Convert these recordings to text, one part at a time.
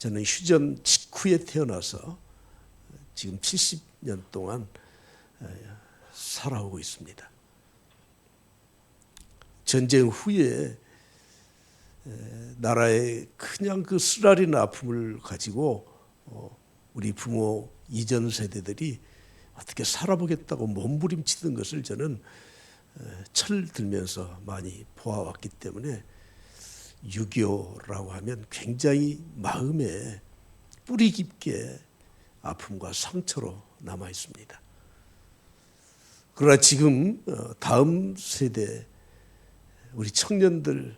저는 휴전 직후에 태어나서 지금 70년 동안 살아오고 있습니다. 전쟁 후에 나라의 그냥 그 쓰라린 아픔을 가지고 우리 부모 이전 세대들이 어떻게 살아보겠다고 몸부림치던 것을 저는 철들면서 많이 보아왔기 때문에 6.25라고 하면 굉장히 마음에 뿌리 깊게 아픔과 상처로 남아 있습니다. 그러나 지금 다음 세대 우리 청년들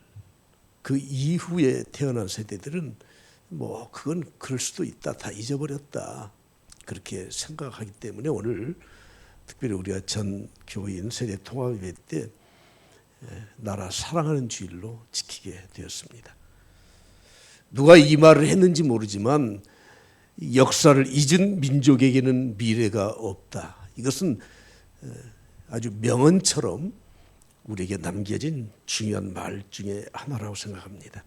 그 이후에 태어난 세대들은 뭐 그건 그럴 수도 있다, 다 잊어버렸다 그렇게 생각하기 때문에 오늘 특별히 우리가 전 교인 세대 통합예배 때 나라 사랑하는 주일로 지키게 되었습니다. 누가 이 말을 했는지 모르지만 역사를 잊은 민족에게는 미래가 없다. 이것은 아주 명언처럼 우리에게 남겨진 중요한 말 중에 하나라고 생각합니다.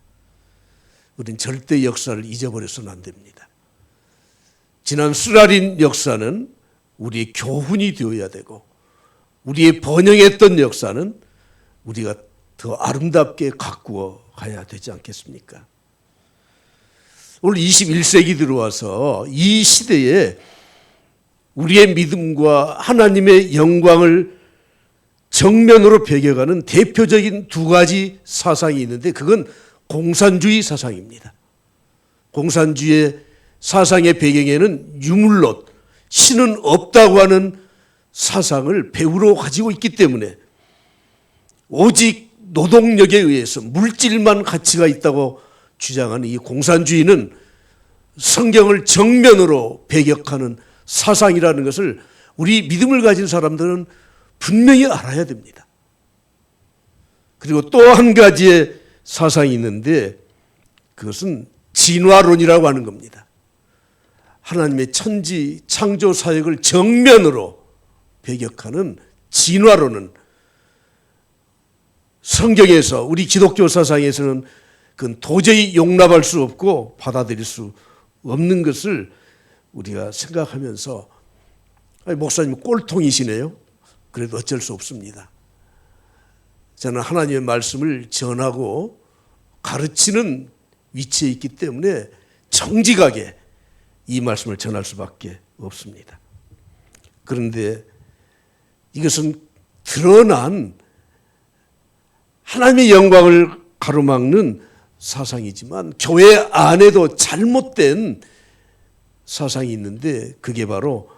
우리는 절대 역사를 잊어버려서는 안 됩니다. 지난 쓰라린 역사는 우리의 교훈이 되어야 되고 우리의 번영했던 역사는 우리가 더 아름답게 가꾸어 가야 되지 않겠습니까? 오늘 21세기 들어와서 이 시대에 우리의 믿음과 하나님의 영광을 정면으로 배겨가는 대표적인 두 가지 사상이 있는데 그건 공산주의 사상입니다. 공산주의 사상의 배경에는 유물론, 신은 없다고 하는 사상을 배우로 가지고 있기 때문에 오직 노동력에 의해서 물질만 가치가 있다고 주장하는 이 공산주의는 성경을 정면으로 배격하는 사상이라는 것을 우리 믿음을 가진 사람들은 분명히 알아야 됩니다. 그리고 또 한 가지의 사상이 있는데 그것은 진화론이라고 하는 겁니다. 하나님의 천지 창조 사역을 정면으로 배격하는 진화론은 성경에서 우리 기독교 사상에서는 그건 도저히 용납할 수 없고 받아들일 수 없는 것을 우리가 생각하면서 목사님 꼴통이시네요. 그래도 어쩔 수 없습니다. 저는 하나님의 말씀을 전하고 가르치는 위치에 있기 때문에 정직하게 이 말씀을 전할 수밖에 없습니다. 그런데 이것은 드러난 하나님의 영광을 가로막는 사상이지만 교회 안에도 잘못된 사상이 있는데 그게 바로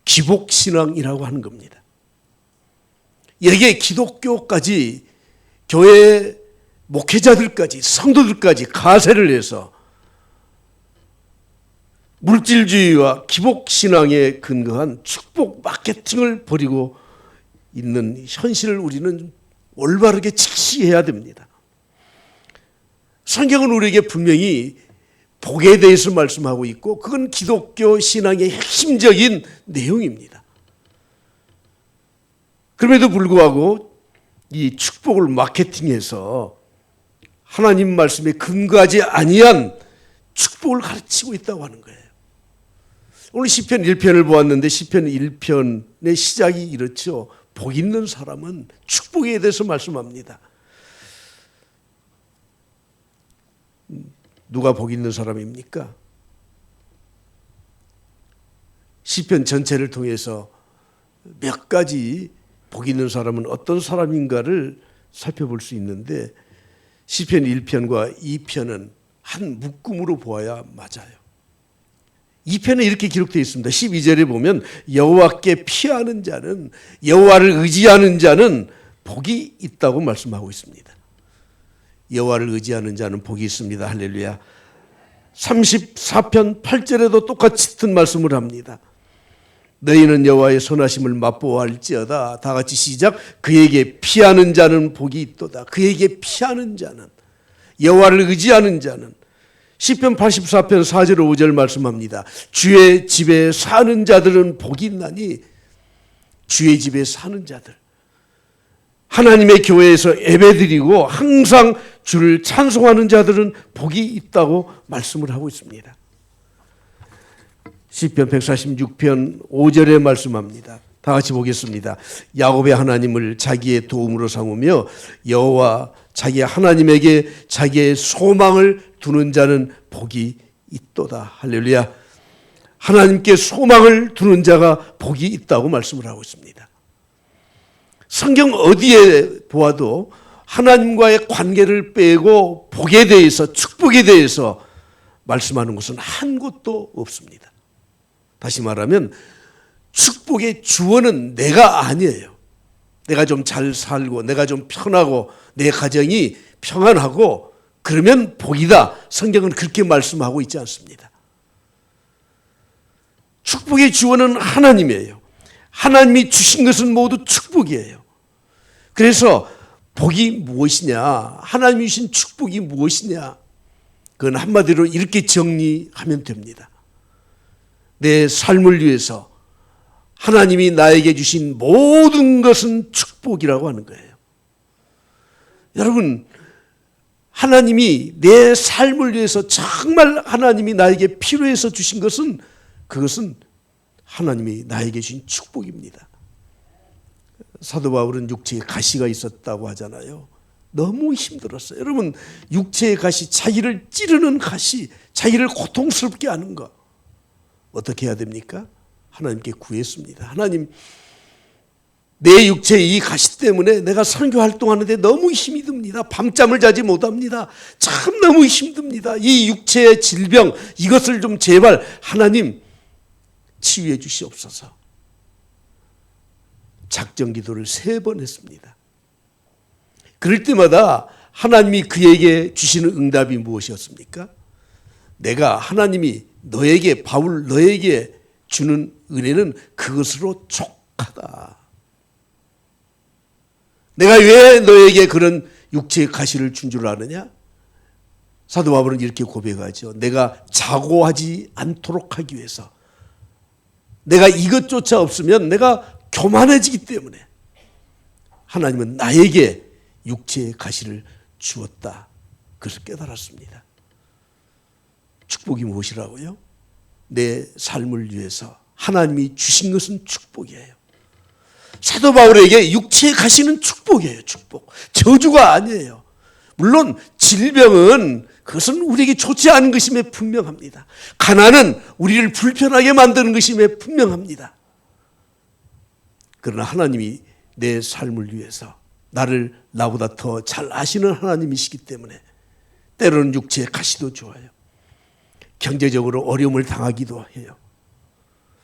기복신앙이라고 하는 겁니다. 여기에 기독교까지 교회 목회자들까지 성도들까지 가세를 해서 물질주의와 기복신앙에 근거한 축복 마케팅을 벌이고 있는 현실을 우리는 올바르게 직시해야 됩니다. 성경은 우리에게 분명히 복에 대해서 말씀하고 있고 그건 기독교 신앙의 핵심적인 내용입니다. 그럼에도 불구하고 이 축복을 마케팅해서 하나님 말씀에 근거하지 아니한 축복을 가르치고 있다고 하는 거예요. 오늘 시편 1편을 보았는데 시편 1편의 시작이 이렇죠. 복 있는 사람은 축복에 대해서 말씀합니다. 누가 복 있는 사람입니까? 시편 전체를 통해서 몇 가지 복 있는 사람은 어떤 사람인가를 살펴볼 수 있는데 시편 1편과 2편은 한 묶음으로 보아야 맞아요. 2편에 이렇게 기록되어 있습니다. 12절에 보면 여호와께 피하는 자는 여호와를 의지하는 자는 복이 있다고 말씀하고 있습니다. 여호와를 의지하는 자는 복이 있습니다. 할렐루야. 34편 8절에도 똑같이 같은 말씀을 합니다. 너희는 여호와의 선하심을 맛보아할지어다. 다 같이 시작. 그에게 피하는 자는 복이 있도다. 그에게 피하는 자는 여호와를 의지하는 자는 시편 84편 4절 5절 말씀합니다. 주의 집에 사는 자들은 복이 있나니 주의 집에 사는 자들 하나님의 교회에서 예배드리고 항상 주를 찬송하는 자들은 복이 있다고 말씀을 하고 있습니다. 시편 146편 5절에 말씀합니다. 다 같이 보겠습니다. 야곱의 하나님을 자기의 도움으로 삼으며 여호와 자기 하나님에게 자기의 소망을 두는 자는 복이 있도다. 할렐루야. 하나님께 소망을 두는 자가 복이 있다고 말씀을 하고 있습니다. 성경 어디에 보아도 하나님과의 관계를 빼고 복에 대해서, 축복에 대해서 말씀하는 것은 한 곳도 없습니다. 다시 말하면 축복의 주어는 내가 아니에요. 내가 좀 잘 살고 내가 좀 편하고 내 가정이 평안하고 그러면 복이다. 성경은 그렇게 말씀하고 있지 않습니다. 축복의 주어는 하나님이에요. 하나님이 주신 것은 모두 축복이에요. 그래서 복이 무엇이냐? 하나님이 주신 축복이 무엇이냐? 그건 한마디로 이렇게 정리하면 됩니다. 내 삶을 위해서 하나님이 나에게 주신 모든 것은 축복이라고 하는 거예요. 여러분, 하나님이 내 삶을 위해서 정말 하나님이 나에게 필요해서 주신 것은 그것은 하나님이 나에게 주신 축복입니다. 사도 바울은 육체에 가시가 있었다고 하잖아요. 너무 힘들었어요. 여러분, 육체의 가시, 자기를 찌르는 가시, 자기를 고통스럽게 하는 거 어떻게 해야 됩니까? 하나님께 구했습니다. 하나님, 내 육체의 이 가시 때문에 내가 선교 활동하는데 너무 힘이 듭니다. 밤잠을 자지 못합니다. 참 너무 힘듭니다. 이 육체의 질병, 이것을 좀 제발 하나님 치유해 주시옵소서. 작정 기도를 3번 했습니다. 그럴 때마다 하나님이 그에게 주시는 응답이 무엇이었습니까? 내가 하나님이 너에게, 바울 너에게 주는 은혜는 그것으로 족하다. 내가 왜 너에게 그런 육체의 가시를 준 줄 아느냐? 사도 바울은 이렇게 고백하죠. 내가 자고하지 않도록 하기 위해서. 내가 이것조차 없으면 내가 교만해지기 때문에 하나님은 나에게 육체의 가시를 주었다. 그것을 깨달았습니다. 축복이 무엇이라고요? 내 삶을 위해서 하나님이 주신 것은 축복이에요. 사도 바울에게 육체의 가시는 축복이에요. 축복. 저주가 아니에요. 물론 질병은 그것은 우리에게 좋지 않은 것임에 분명합니다. 가난은 우리를 불편하게 만드는 것임에 분명합니다. 그러나 하나님이 내 삶을 위해서 나를 나보다 더 잘 아시는 하나님이시기 때문에 때로는 육체의 가시도 좋아요. 경제적으로 어려움을 당하기도 해요.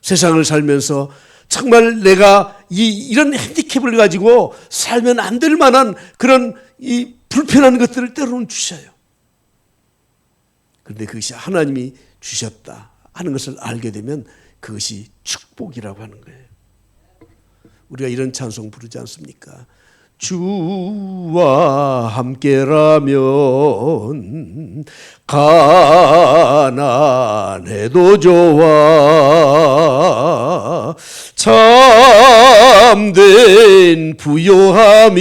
세상을 살면서 정말 내가 이런 핸디캡을 가지고 살면 안 될 만한 그런 이 불편한 것들을 때로는 주셔요. 그런데 그것이 하나님이 주셨다 하는 것을 알게 되면 그것이 축복이라고 하는 거예요. 우리가 이런 찬송 부르지 않습니까? 주와 함께라면 가난해도 좋아 참된 부요함이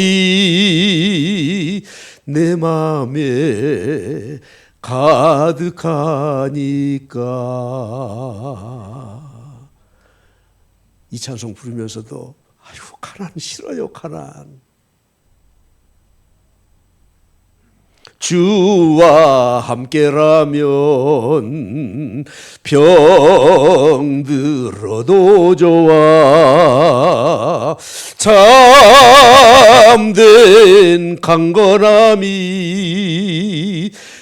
내 마음에 가득하니까. 이 찬송 부르면서도 아유, 가난 싫어요, 가난. 주와 함께라면 병들어도 좋아 참된 강건함이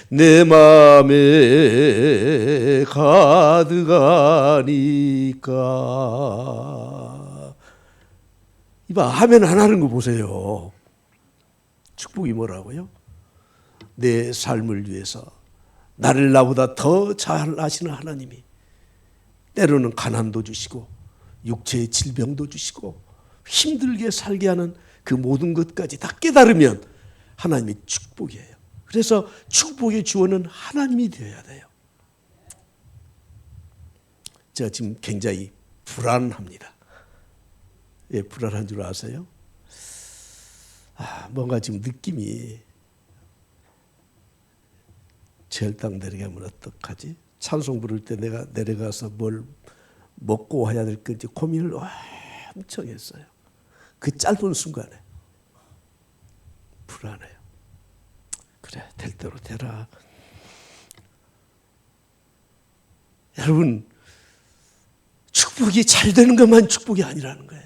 내 맘에 가득하니까. 이봐, 하면 안 하는 거 보세요. 축복이 뭐라고요? 내 삶을 위해서 나를 나보다 더 잘 아시는 하나님이 때로는 가난도 주시고 육체의 질병도 주시고 힘들게 살게 하는 그 모든 것까지 다 깨달으면 하나님의 축복이에요. 그래서 축복의 주어는 하나님이 되어야 돼요. 제가 지금 굉장히 불안합니다. 왜 불안한 줄 아세요? 뭔가 지금 느낌이 헬당 내려가면 어떡하지? 찬송 부를 때 내가 내려가서 뭘 먹고 와야 될 건지 고민을 엄청 했어요. 그 짧은 순간에 불안해요. 그래, 될 대로 되라. 여러분, 축복이 잘 되는 것만 축복이 아니라는 거예요.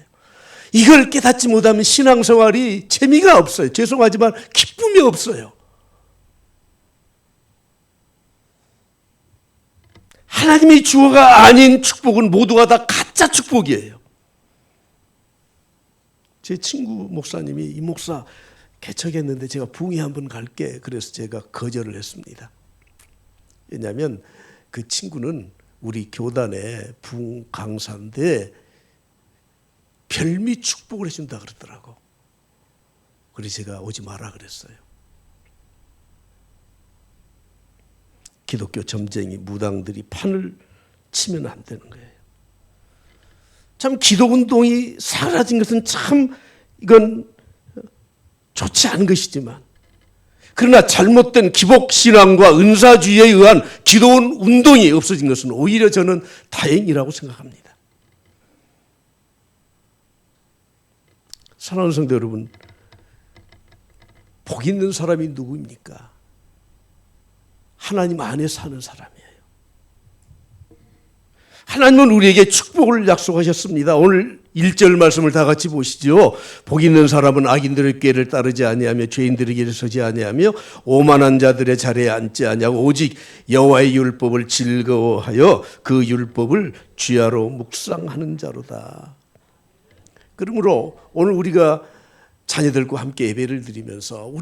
이걸 깨닫지 못하면 신앙생활이 재미가 없어요. 죄송하지만 기쁨이 없어요. 하나님의 주어가 아닌 축복은 모두가 다 가짜 축복이에요. 제 친구 목사님이 이 목사 개척했는데 제가 부흥회 한번 갈게. 그래서 제가 거절을 했습니다. 왜냐하면 그 친구는 우리 교단의 부흥 강사인데 별미 축복을 해준다 그러더라고. 그래서 제가 오지 마라 그랬어요. 기독교 점쟁이 무당들이 판을 치면 안 되는 거예요. 참 기독운동이 사라진 것은 참 이건 좋지 않은 것이지만, 그러나 잘못된 기복신앙과 은사주의에 의한 기독운동이 없어진 것은 오히려 저는 다행이라고 생각합니다. 사랑하는 성도 여러분, 복 있는 사람이 누구입니까? 하나님 안에 사는 사람이에요. 하나님은 우리에게 축복을 약속하셨습니다. 오늘 1절 말씀을 다 같이 보시죠. 복 있는 사람은 악인들의 꾀를 따르지 아니하며 죄인들의 길에 서지 아니하며 오만한 자들의 자리에 앉지 아니하고 오직 여호와의 율법을 즐거워하여 그 율법을 주야로 묵상하는 자로다. 그러므로 오늘 우리가 자녀들과 함께 예배를 드리면서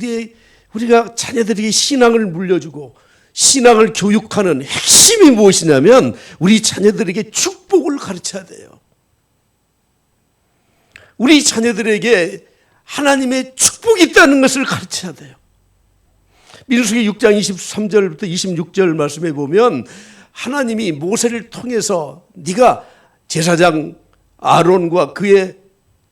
우리가 자녀들에게 신앙을 물려주고 신앙을 교육하는 핵심이 무엇이냐면 우리 자녀들에게 축복을 가르쳐야 돼요. 우리 자녀들에게 하나님의 축복이 있다는 것을 가르쳐야 돼요. 민수기 6장 23절부터 26절 말씀에 보면 하나님이 모세를 통해서 네가 제사장 아론과 그의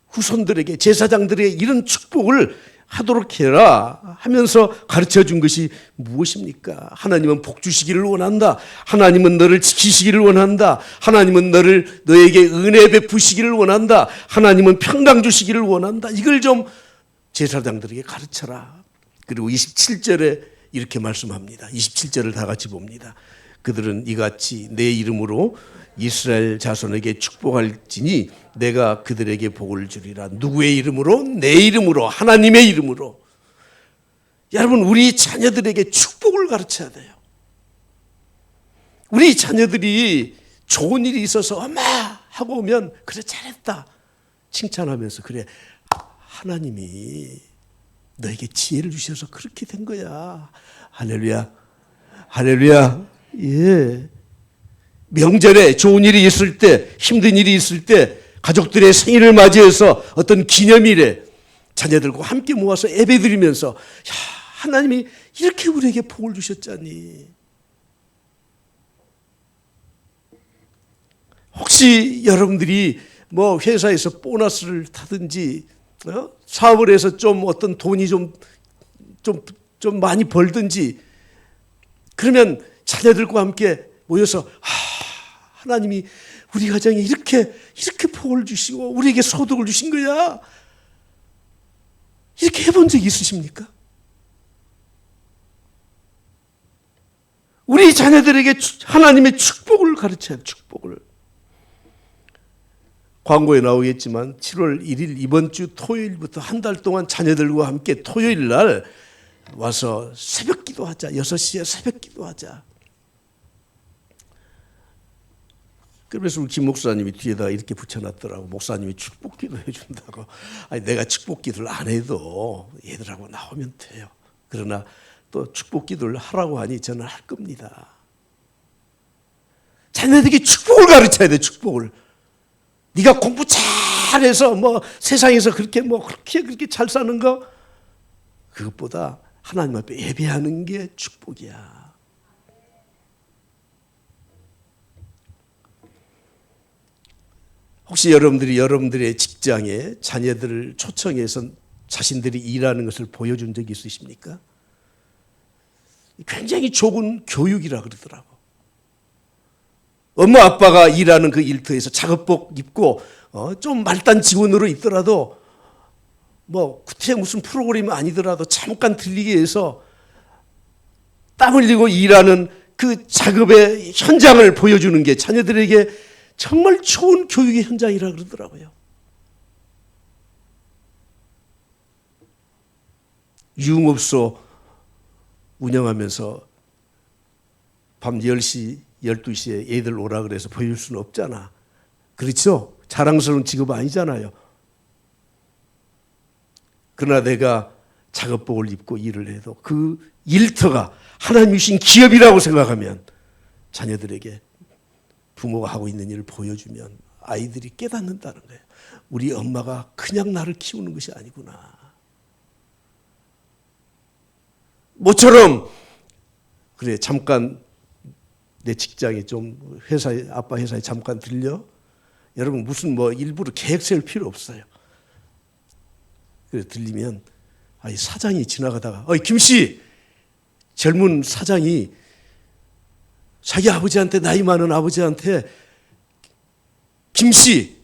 후손들에게 제사장들에게 이런 축복을 하도록 해라 하면서 가르쳐 준 것이 무엇입니까? 하나님은 복 주시기를 원한다. 하나님은 너를 지키시기를 원한다. 하나님은 너에게 은혜 베푸시기를 원한다. 하나님은 평강 주시기를 원한다. 이걸 좀 제사장들에게 가르쳐라. 그리고 27절에 이렇게 말씀합니다. 27절을 다 같이 봅니다. 그들은 이같이 내 이름으로 이스라엘 자손에게 축복할지니 내가 그들에게 복을 주리라. 누구의 이름으로? 내 이름으로, 하나님의 이름으로. 여러분, 우리 자녀들에게 축복을 가르쳐야 돼요. 우리 자녀들이 좋은 일이 있어서 엄마 하고 오면 그래 잘했다 칭찬하면서 그래 하나님이 너에게 지혜를 주셔서 그렇게 된 거야. 할렐루야, 할렐루야. 예. 명절에 좋은 일이 있을 때, 힘든 일이 있을 때, 가족들의 생일을 맞이해서 어떤 기념일에 자녀들과 함께 모아서 예배드리면서 야, 하나님이 이렇게 우리에게 복을 주셨잖니. 혹시 여러분들이 뭐 회사에서 보너스를 타든지 사업을 해서 좀 어떤 돈이 좀 많이 벌든지 그러면 자녀들과 함께 모여서 하나님이 우리 가정에 이렇게 복을 주시고 우리에게 소득을 주신 거야. 이렇게 해본 적이 있으십니까? 우리 자녀들에게 하나님의 축복을 가르쳐야 해요. 축복을. 광고에 나오겠지만 7월 1일 이번 주 토요일부터 한 달 동안 자녀들과 함께 토요일 날 와서 새벽 기도하자. 6시에 새벽 기도하자. 그래서 우리 김 목사님이 뒤에다 이렇게 붙여놨더라고. 목사님이 축복 기도 해준다고. 아니, 내가 축복 기도를 안 해도 얘들하고 나오면 돼요. 그러나 또 축복 기도를 하라고 하니 저는 할 겁니다. 자녀들에게 축복을 가르쳐야 돼. 축복을. 네가 공부 잘해서 뭐 세상에서 그렇게 잘 사는 거 그것보다 하나님 앞에 예배하는 게 축복이야. 혹시 여러분들의 직장에 자녀들을 초청해서 자신들이 일하는 것을 보여준 적이 있으십니까? 굉장히 좋은 교육이라 그러더라고. 엄마 아빠가 일하는 그 일터에서 작업복 입고 좀 말단 직원으로 있더라도 뭐 구태 무슨 프로그램이 아니더라도 잠깐 들리기 위해서 땀 흘리고 일하는 그 작업의 현장을 보여주는 게 자녀들에게 정말 좋은 교육의 현장이라 그러더라고요. 유흥업소 운영하면서 밤 10시, 12시에 애들 오라 그래서 보여줄 수는 없잖아. 그렇죠? 자랑스러운 직업 아니잖아요. 그러나 내가 작업복을 입고 일을 해도 그 일터가 하나님이 주신 기업이라고 생각하면 자녀들에게 부모가 하고 있는 일을 보여주면 아이들이 깨닫는다는 거예요. 우리 엄마가 그냥 나를 키우는 것이 아니구나. 모처럼 그래 잠깐 내 직장에 좀 회사에 아빠 회사에 잠깐 들려. 여러분 무슨 뭐 일부러 계획 세울 필요 없어요. 그래 들리면 이 사장이 지나가다가 김씨 젊은 사장이 자기 아버지한테 나이 많은 아버지한테 김씨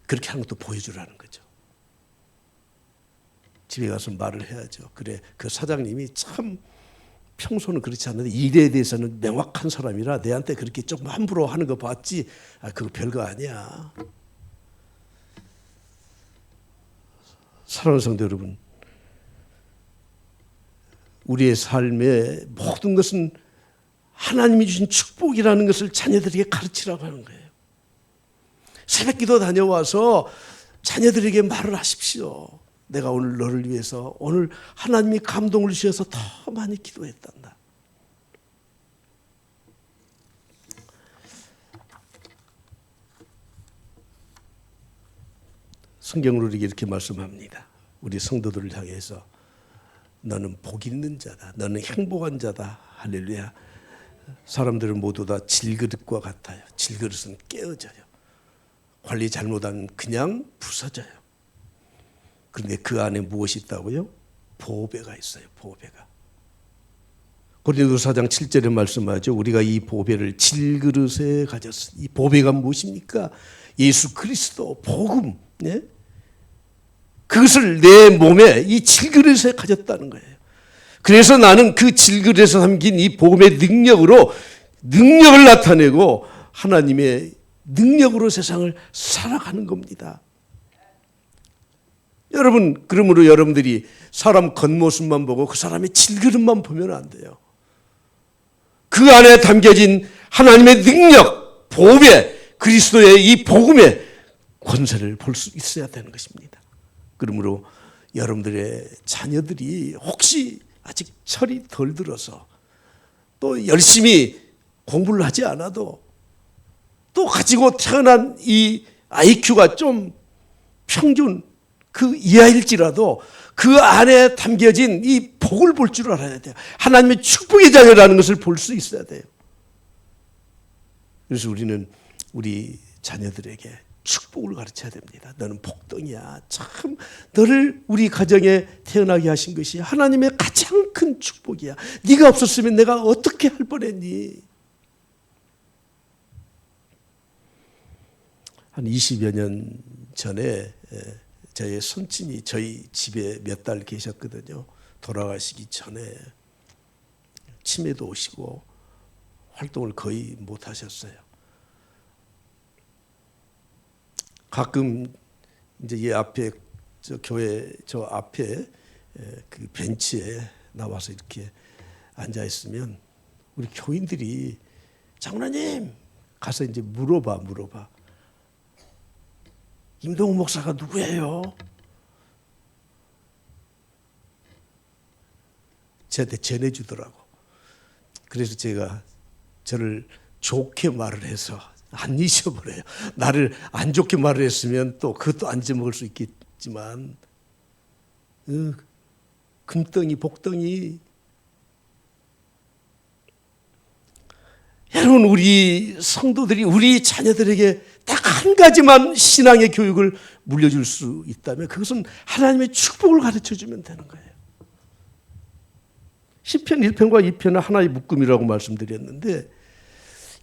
그렇게 하는 것도 보여주라는 거죠. 집에 가서 말을 해야죠. 그래 그 사장님이 참 평소는 그렇지 않는데 일에 대해서는 명확한 사람이라 내한테 그렇게 조금 함부로 하는 거 봤지. 그거 별거 아니야. 사랑하는 성도 여러분, 우리의 삶의 모든 것은 하나님이 주신 축복이라는 것을 자녀들에게 가르치라고 하는 거예요. 새벽기도 다녀와서 자녀들에게 말을 하십시오. 내가 오늘 너를 위해서 오늘 하나님이 감동을 주셔서 더 많이 기도했단다. 성경으로 이렇게 말씀합니다. 우리 성도들을 향해서 너는 복 있는 자다. 너는 행복한 자다. 할렐루야. 사람들은 모두 다 질그릇과 같아요. 질그릇은 깨어져요. 관리 잘못하면 그냥 부서져요. 그런데 그 안에 무엇이 있다고요? 보배가 있어요. 보배가. 고린도서 4장 7절에 말씀하죠. 우리가 이 보배를 질그릇에 가졌으니 이 보배가 무엇입니까? 예수 그리스도 복음. 네? 그것을 내 몸에 이 질그릇에 가졌다는 거예요. 그래서 나는 그 질그릇에 담긴 이 복음의 능력으로 능력을 나타내고 하나님의 능력으로 세상을 살아가는 겁니다. 여러분, 그러므로 여러분들이 사람 겉모습만 보고 그 사람의 질그릇만 보면 안 돼요. 그 안에 담겨진 하나님의 능력, 보배, 그리스도의 이 복음의 권세를 볼 수 있어야 되는 것입니다. 그러므로 여러분들의 자녀들이 혹시 아직 철이 덜 들어서 또 열심히 공부를 하지 않아도 또 가지고 태어난 이 IQ가 좀 평균 그 이하일지라도 그 안에 담겨진 이 복을 볼 줄 알아야 돼요. 하나님의 축복의 자녀라는 것을 볼 수 있어야 돼요. 그래서 우리는 우리 자녀들에게 축복을 가르쳐야 됩니다. 너는 복덩이야. 참 너를 우리 가정에 태어나게 하신 것이 하나님의 가장 큰 축복이야. 네가 없었으면 내가 어떻게 할 뻔했니? 한 20여 년 전에 저의 손친이 저희 집에 몇 달 계셨거든요. 돌아가시기 전에 치매도 오시고 활동을 거의 못 하셨어요. 가끔 이제 이 앞에 저 교회 저 앞에 그 벤치에 나와서 이렇게 앉아 있으면 우리 교인들이 장로님 가서 이제 물어봐. 임동훈 목사가 누구예요? 저한테 전해주더라고. 그래서 제가 저를 좋게 말을 해서 안 잊어버려요. 나를 안 좋게 말을 했으면 또 그것도 안 잊어먹을 수 있겠지만 금덩이 복덩이. 여러분 우리 성도들이 우리 자녀들에게 딱 한 가지만 신앙의 교육을 물려줄 수 있다면 그것은 하나님의 축복을 가르쳐주면 되는 거예요. 시편 1편과 2편은 하나의 묶음이라고 말씀드렸는데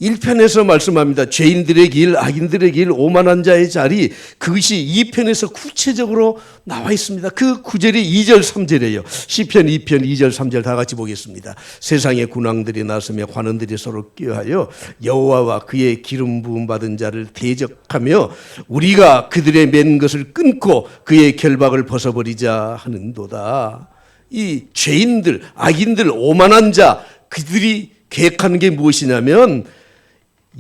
1편에서 말씀합니다. 죄인들의 길, 악인들의 길, 오만한 자의 자리, 그것이 2편에서 구체적으로 나와 있습니다. 그 구절이 2절, 3절이에요. 시편 2편 2절, 3절 다 같이 보겠습니다. 세상의 군왕들이 나서며 관원들이 서로 꾀하여 여호와와 그의 기름 부음 받은 자를 대적하며 우리가 그들의 맨 것을 끊고 그의 결박을 벗어버리자 하는도다. 이 죄인들, 악인들, 오만한 자, 그들이 계획하는 게 무엇이냐면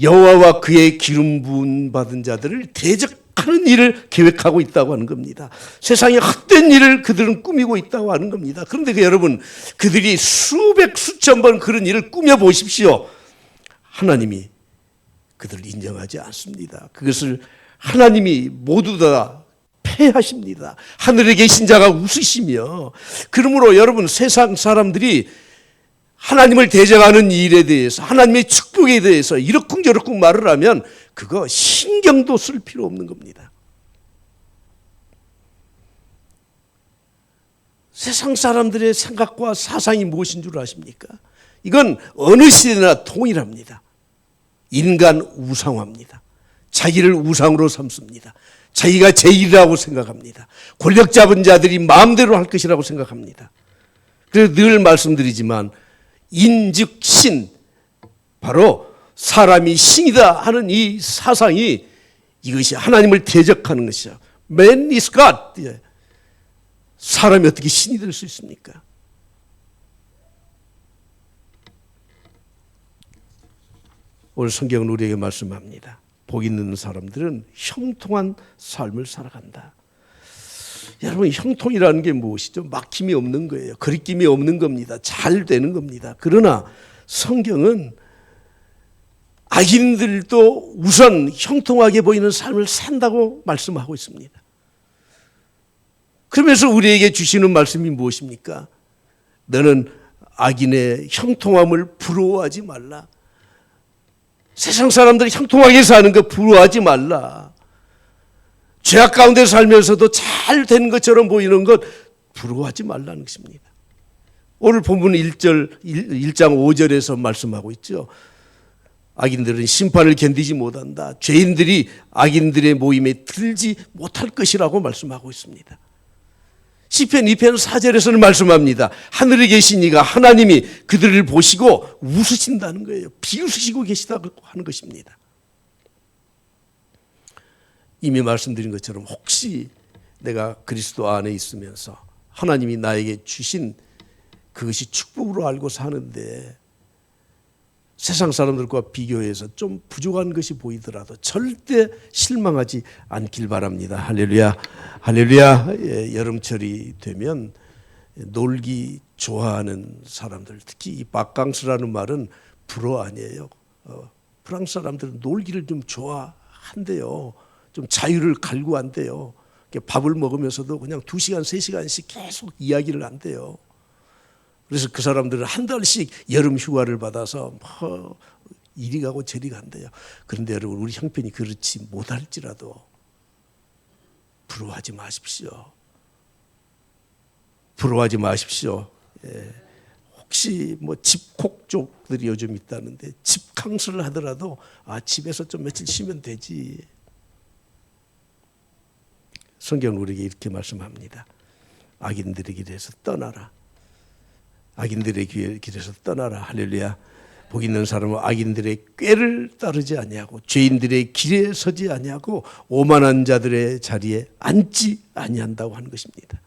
여호와와 그의 기름 부음 받은 자들을 대적하는 일을 계획하고 있다고 하는 겁니다. 세상에 헛된 일을 그들은 꾸미고 있다고 하는 겁니다. 그런데 여러분, 그들이 수백 수천 번 그런 일을 꾸며 보십시오. 하나님이 그들을 인정하지 않습니다. 그것을 하나님이 모두 다 패하십니다. 하늘에 계신 자가 웃으시며, 그러므로 여러분, 세상 사람들이 하나님을 대적하는 일에 대해서, 하나님의 축복에 대해서 이러쿵저러쿵 말을 하면 그거 신경도 쓸 필요 없는 겁니다. 세상 사람들의 생각과 사상이 무엇인 줄 아십니까? 이건 어느 시대나 동일합니다. 인간 우상화입니다. 자기를 우상으로 삼습니다. 자기가 제일이라고 생각합니다. 권력 잡은 자들이 마음대로 할 것이라고 생각합니다. 그래서 늘 말씀드리지만 인즉 신, 바로 사람이 신이다 하는 이 사상이 이것이 하나님을 대적하는 것이죠. Man is God. 사람이 어떻게 신이 될 수 있습니까? 오늘 성경은 우리에게 말씀합니다. 복 있는 사람들은 형통한 삶을 살아간다. 여러분, 형통이라는 게 무엇이죠? 막힘이 없는 거예요. 거리낌이 없는 겁니다. 잘 되는 겁니다. 그러나 성경은 악인들도 우선 형통하게 보이는 삶을 산다고 말씀하고 있습니다. 그러면서 우리에게 주시는 말씀이 무엇입니까? 너는 악인의 형통함을 부러워하지 말라. 세상 사람들이 형통하게 사는 거 부러워하지 말라. 죄악 가운데 살면서도 잘 된 것처럼 보이는 것 부러워하지 말라는 것입니다. 오늘 본문 1장 5절에서 말씀하고 있죠. 악인들은 심판을 견디지 못한다. 죄인들이 악인들의 모임에 들지 못할 것이라고 말씀하고 있습니다. 시편 2편 4절에서는 말씀합니다. 하늘에 계신 이가 하나님이 그들을 보시고 웃으신다는 거예요. 비웃으시고 계시다고 하는 것입니다. 이미 말씀드린 것처럼 혹시 내가 그리스도 안에 있으면서 하나님이 나에게 주신 그것이 축복으로 알고 사는데 세상 사람들과 비교해서 좀 부족한 것이 보이더라도 절대 실망하지 않길 바랍니다. 할렐루야. 할렐루야. 예, 여름철이 되면 놀기 좋아하는 사람들, 특히 이 바캉스라는 말은 불어 아니에요. 프랑스 사람들은 놀기를 좀 좋아한대요. 좀 자유를 갈구한대요. 밥을 먹으면서도 그냥 2시간, 3시간씩 계속 이야기를 한대요. 그래서 그 사람들은 한 달씩 여름 휴가를 받아서 이리 가고 저리 간대요. 그런데 여러분, 우리 형편이 그렇지 못할지라도 부러워하지 마십시오. 부러워하지 마십시오. 예. 혹시 뭐 집콕 쪽들이 요즘 있다는데 집캉스를 하더라도 집에서 좀 며칠 쉬면 되지. 성경은 우리에게 이렇게 말씀합니다. 악인들의 길에서 떠나라. 악인들의 길에서 떠나라. 할렐루야. 복 있는 사람은 악인들의 꾀를 따르지 아니하고 죄인들의 길에 서지 아니하고 오만한 자들의 자리에 앉지 아니한다고 하는 것입니다.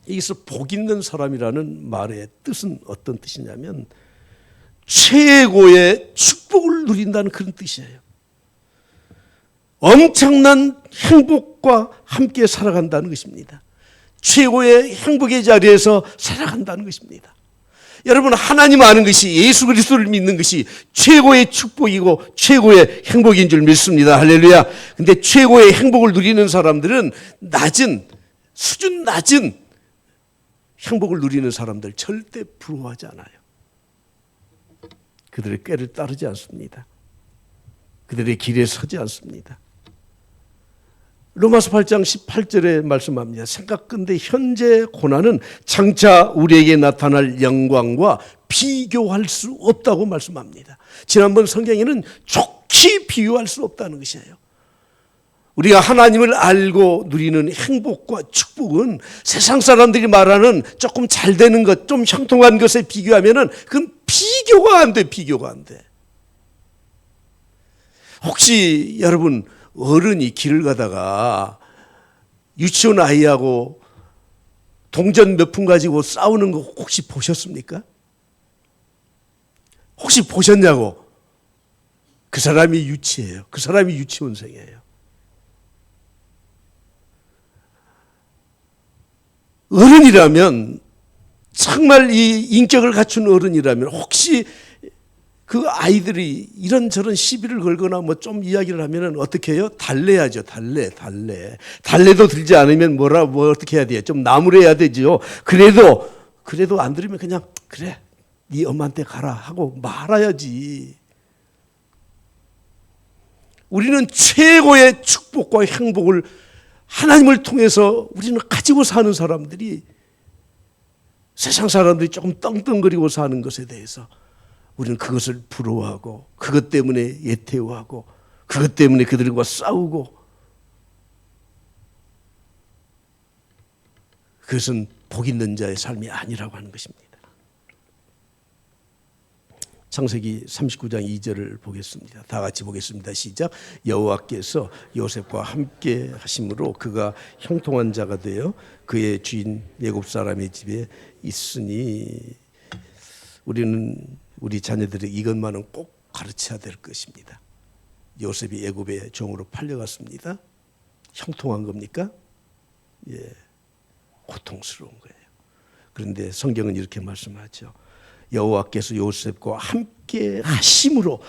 여기서 복 있는 사람이라는 말의 뜻은 어떤 뜻이냐면 최고의 축복을 누린다는 그런 뜻이에요. 엄청난 행복과 함께 살아간다는 것입니다. 최고의 행복의 자리에서 살아간다는 것입니다. 여러분, 하나님 아는 것이, 예수 그리스도를 믿는 것이 최고의 축복이고 최고의 행복인 줄 믿습니다. 할렐루야. 근데 최고의 행복을 누리는 사람들은 수준 낮은 행복을 누리는 사람들 절대 부러워하지 않아요. 그들의 꾀를 따르지 않습니다. 그들의 길에 서지 않습니다. 로마서 8장 18절에 말씀합니다. 생각건대 현재 고난은 장차 우리에게 나타날 영광과 비교할 수 없다고 말씀합니다. 지난번 성경에는 좋게 비유할 수 없다는 것이에요. 우리가 하나님을 알고 누리는 행복과 축복은 세상 사람들이 말하는 조금 잘 되는 것, 좀 형통한 것에 비교하면은 그건 비교가 안 돼, 비교가 안 돼. 혹시 여러분 어른이 길을 가다가 유치원 아이하고 동전 몇 푼 가지고 싸우는 거 혹시 보셨습니까? 혹시 보셨냐고? 그 사람이 유치해요. 그 사람이 유치원생이에요. 어른이라면, 정말 이 인격을 갖춘 어른이라면 혹시 그 아이들이 이런저런 시비를 걸거나 뭐 좀 이야기를 하면은 어떻게 해요? 달래야죠. 달래도 들지 않으면 뭐 어떻게 해야 돼요? 좀 나무래야 되죠. 그래도 안 들으면 그냥 그래, 네 엄마한테 가라 하고 말아야지. 우리는 최고의 축복과 행복을 하나님을 통해서 우리는 가지고 사는 사람들이, 세상 사람들이 조금 떵떵거리고 사는 것에 대해서 우리는 그것을 부러워하고, 그것 때문에 예태우하고, 그것 때문에 그들과 싸우고, 그것은 복 있는 자의 삶이 아니라고 하는 것입니다. 창세기 39장 2절을 보겠습니다. 다 같이 보겠습니다. 시작. 여호와께서 요셉과 함께 하심으로 그가 형통한 자가 되어 그의 주인 애굽 사람의 집에 있으니. 우리는 우리 자녀들에게 이것만은 꼭 가르쳐야 될 것입니다. 요셉이 애굽의 종으로 팔려갔습니다. 형통한 겁니까? 예, 고통스러운 거예요. 그런데 성경은 이렇게 말씀하죠. 여호와께서 요셉과 함께 하심으로,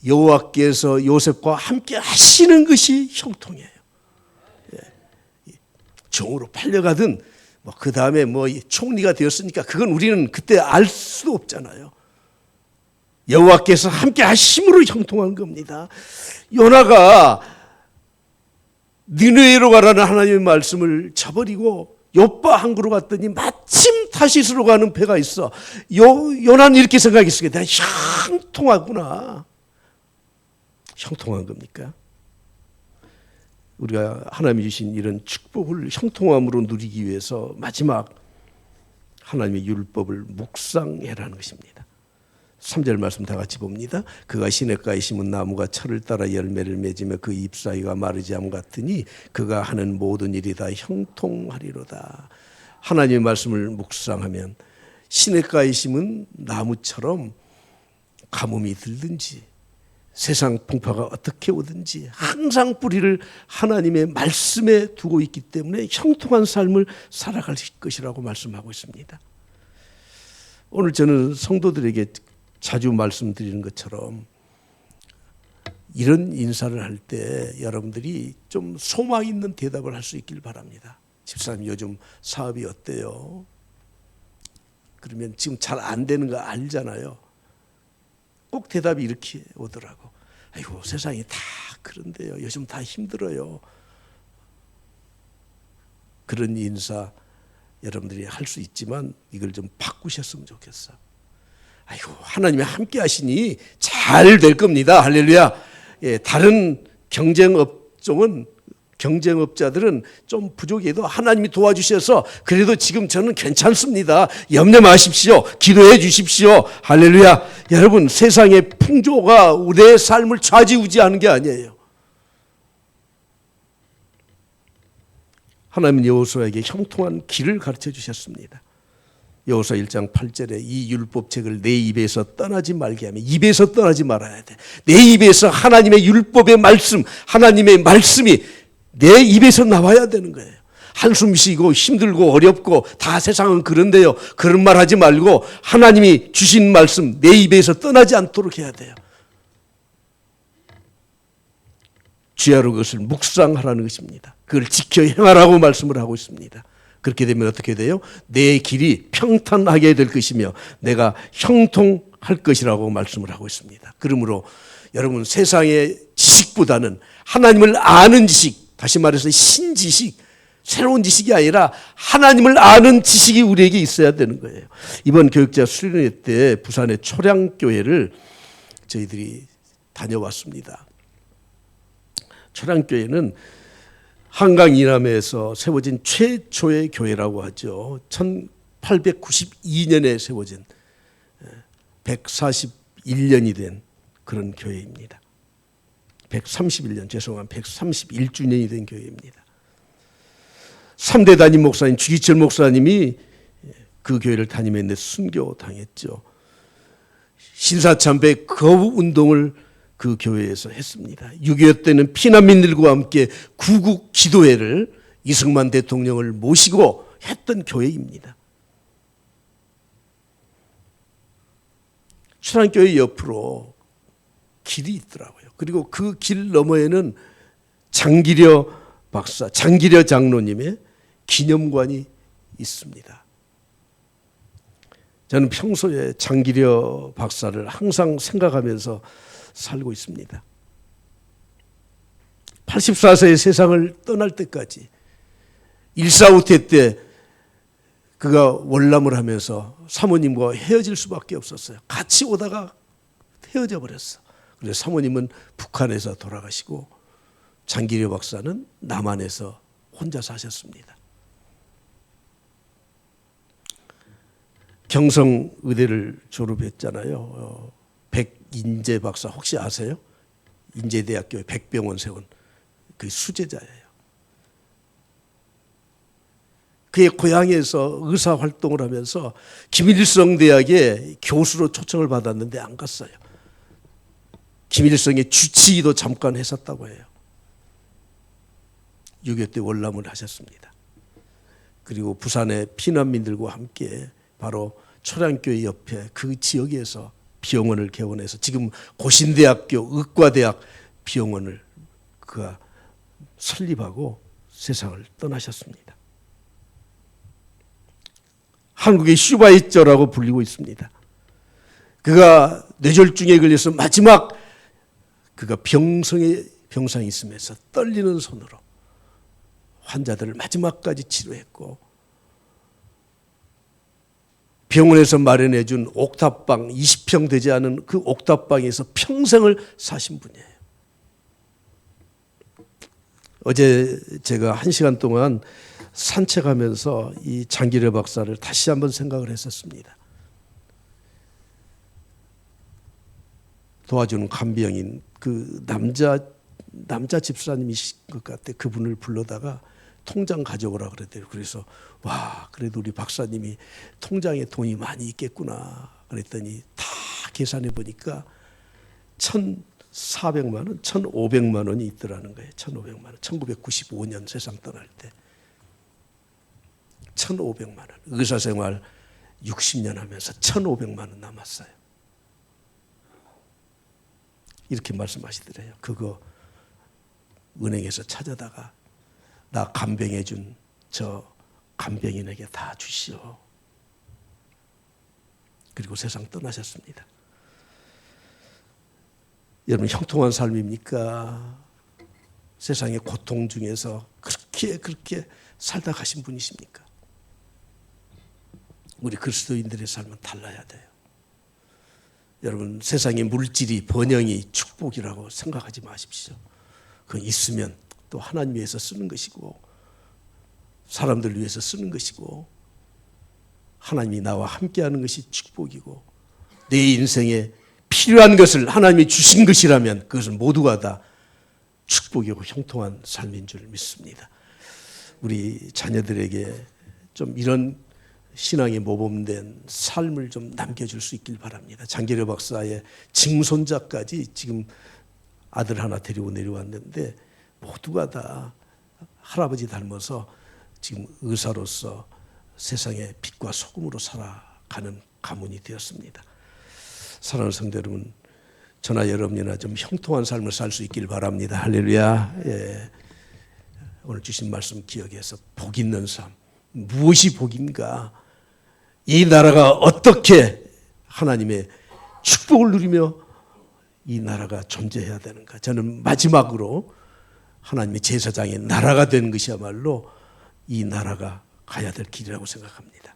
여호와께서 요셉과 함께 하시는 것이 형통이에요. 예. 종으로 팔려가든 뭐 그 다음에 뭐 총리가 되었으니까 그건 우리는 그때 알 수도 없잖아요. 여호와께서 함께 하심으로 형통한 겁니다. 요나가 니느웨로 가라는 하나님의 말씀을 저버리고 요빠 항구로 갔더니 마침 타시스로 가는 배가 있어. 요나는 이렇게 생각했어요. 내가 형통하구나. 형통한 겁니까? 우리가 하나님이 주신 이런 축복을 형통함으로 누리기 위해서 마지막 하나님의 율법을 묵상해라는 것입니다. 3절 말씀 다 같이 봅니다. 그가 시냇가에 심은 나무가 철을 따라 열매를 맺으며 그 잎사귀가 마르지 않음 같으니 그가 하는 모든 일이 다 형통하리로다. 하나님의 말씀을 묵상하면 시냇가에 심은 나무처럼 가뭄이 들든지 세상 풍파가 어떻게 오든지 항상 뿌리를 하나님의 말씀에 두고 있기 때문에 형통한 삶을 살아갈 것이라고 말씀하고 있습니다. 오늘 저는 성도들에게 자주 말씀드리는 것처럼 이런 인사를 할 때 여러분들이 좀 소망 있는 대답을 할 수 있길 바랍니다. 집사님 요즘 사업이 어때요? 그러면 지금 잘 안 되는 거 알잖아요. 꼭 대답이 이렇게 오더라고. 아이고 세상이 다 그런데요. 요즘 다 힘들어요. 그런 인사 여러분들이 할 수 있지만 이걸 좀 바꾸셨으면 좋겠어. 아이고 하나님이 함께 하시니 잘 될 겁니다. 할렐루야. 예, 다른 경쟁업자들은 좀 부족해도 하나님이 도와주셔서 그래도 지금 저는 괜찮습니다. 염려 마십시오. 기도해 주십시오. 할렐루야. 여러분 세상의 풍조가 우리의 삶을 좌지우지하는 게 아니에요. 하나님은 여호수아에게 형통한 길을 가르쳐 주셨습니다. 여호수아 1장 8절에 이 율법책을 내 입에서 떠나지 말게 하면, 입에서 떠나지 말아야 돼. 내 입에서 하나님의 율법의 말씀, 하나님의 말씀이 내 입에서 나와야 되는 거예요. 한숨 쉬고 힘들고 어렵고 다 세상은 그런데요. 그런 말 하지 말고 하나님이 주신 말씀 내 입에서 떠나지 않도록 해야 돼요. 주야로 그것을 묵상하라는 것입니다. 그걸 지켜 행하라고 말씀을 하고 있습니다. 그렇게 되면 어떻게 돼요? 내 길이 평탄하게 될 것이며 내가 형통할 것이라고 말씀을 하고 있습니다. 그러므로 여러분 세상의 지식보다는 하나님을 아는 지식, 다시 말해서 신지식, 새로운 지식이 아니라 하나님을 아는 지식이 우리에게 있어야 되는 거예요. 이번 교육자 수련회 때 부산의 초량교회를 저희들이 다녀왔습니다. 초량교회는 한강 이남에서 세워진 최초의 교회라고 하죠. 1892년에 세워진 141년이 된 그런 교회입니다. 131년, 죄송합니다. 131주년이 된 교회입니다. 3대 담임 목사님 주기철 목사님이 그 교회를 담임했는데 순교당했죠. 신사참배 거부 운동을 그 교회에서 했습니다. 6.25 때는 피난민들과 함께 구국 기도회를 이승만 대통령을 모시고 했던 교회입니다. 초량교회 옆으로 길이 있더라고요. 그리고 그 길 너머에는 장기려 박사, 장기려 장로님의 기념관이 있습니다. 저는 평소에 장기려 박사를 항상 생각하면서 살고 있습니다. 84세의 세상을 떠날 때까지 일사후퇴 때 그가 월남을 하면서 사모님과 헤어질 수밖에 없었어요. 같이 오다가 헤어져 버렸어. 그래서 사모님은 북한에서 돌아가시고 장기려 박사는 남한에서 혼자 사셨습니다. 경성의대를 졸업했잖아요. 백인재 박사 혹시 아세요? 인제대학교에 백병원 세운 그 수제자예요. 그의 고향에서 의사 활동을 하면서 김일성 대학에 교수로 초청을 받았는데 안 갔어요. 김일성의 주치의도 잠깐 했었다고 해요. 6.25 때 월남을 하셨습니다. 그리고 부산의 피난민들과 함께 바로 초량교회 옆에 그 지역에서 비용원을 개원해서 지금 고신대학교 의과대학 비용원을 그가 설립하고 세상을 떠나셨습니다. 한국의 슈바이처라고 불리고 있습니다. 그가 뇌졸중에 걸려서 마지막 그가 병상에 있으면서 떨리는 손으로 환자들을 마지막까지 치료했고 병원에서 마련해 준 옥탑방 20평 되지 않은 그 옥탑방에서 평생을 사신 분이에요. 어제 제가 1시간 동안 산책하면서 이 장기려 박사를 다시 한번 생각을 했었습니다. 도와주는 간병인 그 남자 집사님이신 것 같아. 그분을 불러다가 통장 가져오라 그랬대요. 그래서 와, 그래도 우리 박사님이 통장에 돈이 많이 있겠구나 그랬더니 다 계산해 보니까 1,400만 원, 1,500만 원이 있더라는 거예요. 1,500만 원. 1995년 세상 떠날 때 1,500만 원. 의사생활 60년 하면서 1,500만 원 남았어요. 이렇게 말씀하시더래요. 그거 은행에서 찾아다가 나 간병해 준 저 간병인에게 다 주시오. 그리고 세상 떠나셨습니다. 여러분 형통한 삶입니까? 세상의 고통 중에서 그렇게 살다 가신 분이십니까? 우리 그리스도인들의 삶은 달라야 돼요. 여러분 세상의 물질이 번영이 축복이라고 생각하지 마십시오. 그건 있으면 또 하나님 위해서 쓰는 것이고 사람들 위해서 쓰는 것이고 하나님이 나와 함께하는 것이 축복이고 내 인생에 필요한 것을 하나님이 주신 것이라면 그것은 모두가 다 축복이고 형통한 삶인 줄 믿습니다. 우리 자녀들에게 좀 이런 신앙에 모범된 삶을 좀 남겨줄 수 있길 바랍니다. 장기려 박사의 증손자까지 지금 아들 하나 데리고 내려왔는데 모두가 다 할아버지 닮아서 지금 의사로서 세상의 빛과 소금으로 살아가는 가문이 되었습니다. 사랑하는 성도 여러분, 저나 여러분이나 좀 형통한 삶을 살 수 있길 바랍니다. 할렐루야. 예. 오늘 주신 말씀 기억해서 복 있는 삶. 무엇이 복인가? 이 나라가 어떻게 하나님의 축복을 누리며 이 나라가 존재해야 되는가? 저는 마지막으로 하나님의 제사장의 나라가 된 것이야말로 이 나라가 가야 될 길이라고 생각합니다.